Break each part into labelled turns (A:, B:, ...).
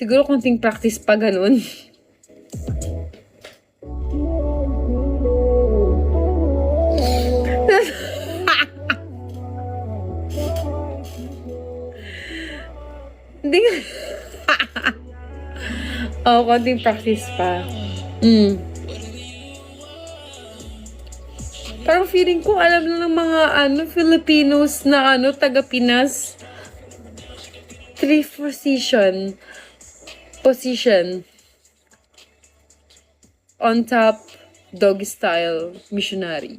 A: Siguro konting practice pa ganun. Hindi nga. Oo, konting practice pa. Parang feeling ko alam na ng mga Filipinos na taga Pinas. 3 position. On top, doggy style, missionary.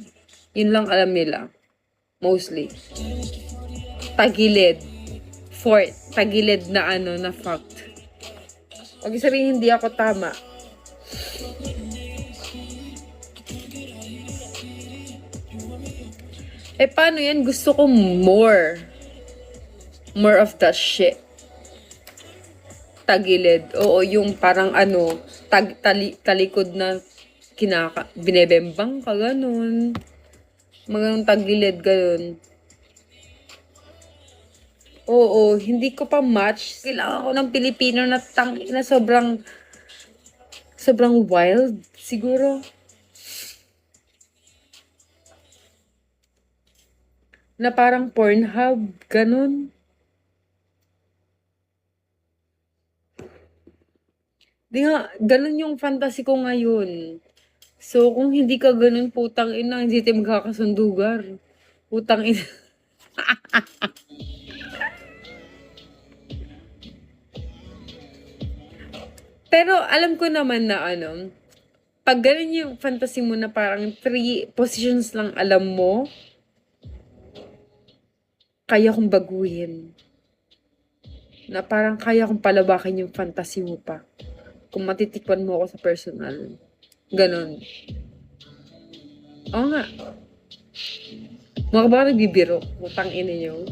A: Yun lang alam nila. Mostly. Tagilid. Fourth. Tagilid na na fact. Huwag sabihin hindi ako tama. Paano yan? Gusto ko more. More of that shit. Tagilid. Oo, yung parang talikod na binebembang ka, ganun. Mga tagilid, ganun. Oo, hindi ko pa match. Kailangan ko ng Pilipino na sobrang wild, siguro. Na parang Pornhub, ganun. Di nga, ganun yung fantasy ko ngayon. So, kung hindi ka ganun, putang ina, hindi tayo magkakasundugar. Putang ina. Pero, alam ko naman na pag ganun yung fantasy mo na parang 3 positions lang alam mo, kaya kong baguhin. Na parang kaya kong palabakin yung fantasy mo pa. Kung matitikpan mo ako sa personal. Ganon. Oo nga. Mga ba nagbibiro? Mutang ina nyo.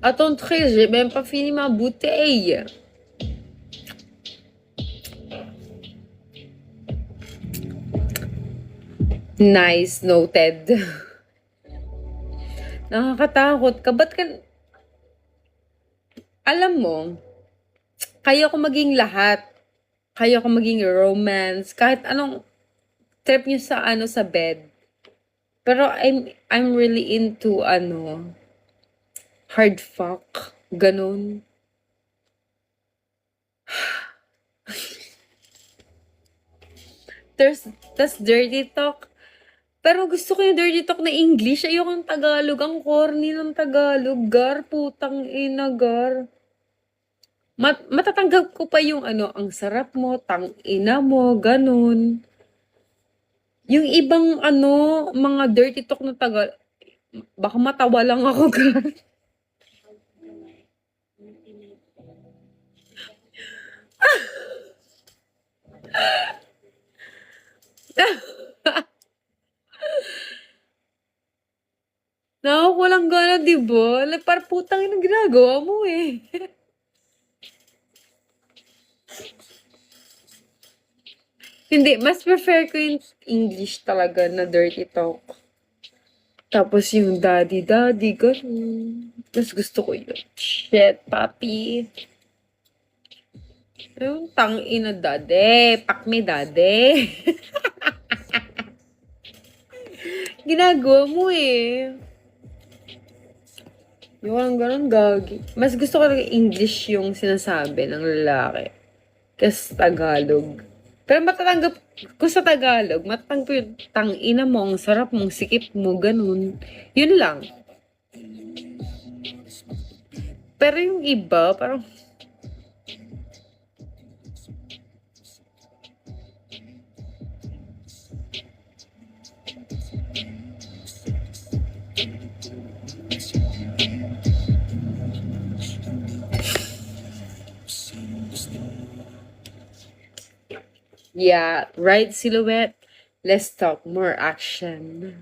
A: À ton trait, j'ai même pas fini ma bouteille. Nice, noted. Nakakatakot ka. Ba't ka... Alam mo, kaya ko maging lahat. Kaya ko maging romance. Kahit anong trip nyo sa bed. Pero I'm really into hard fuck. Ganon. There's dirty talk. Pero gusto ko yung dirty talk na English. Ayoko ng Tagalog. Ang corny ng Tagalog. Gar, putang ina, gar. Matatanggap ko pa yung ang sarap mo, tang ina mo, ganun. Yung ibang mga dirty talk na Tagalog, baka matawa lang ako, gar. Nakakawalang gana, diba? Parang putang ina ginagawa mo eh. Hindi, mas prefer ko yung English talaga na dirty talk. Tapos yung daddy, ganun. Mas gusto ko yun. Shit, papi. Yung tangina, daddy. Pak me, daddy. Ginagawa mo eh. Yung walang ganun, gagi. Mas gusto ko talaga English yung sinasabi ng lalaki. Kasi Tagalog. Pero matatanggap ko sa Tagalog, matatanggap ko yung tangina mo, ang sarap mong sikip mo, ganun. Yun lang. Pero yung iba, parang... Yeah, right silhouette. Let's talk more action.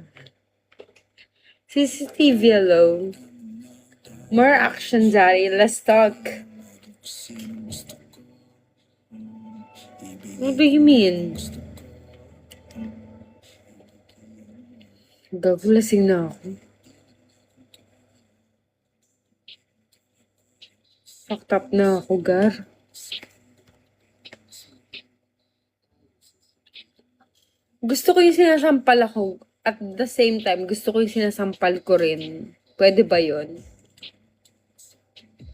A: CCTV alone. More action, Daddy. Let's talk. What do you mean? Gago, lasing na ako. Fucked up na ako, Gar. Gusto ko yung sinasampal ako. At the same time, gusto ko yung sinasampal ko rin. Pwede ba yun?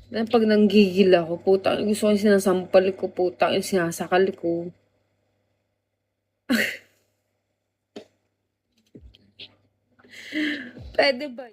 A: Na pag nanggigil ako, putang, gusto ko yung sinasampal ko, putang, yung sinasakal ko. Pwede ba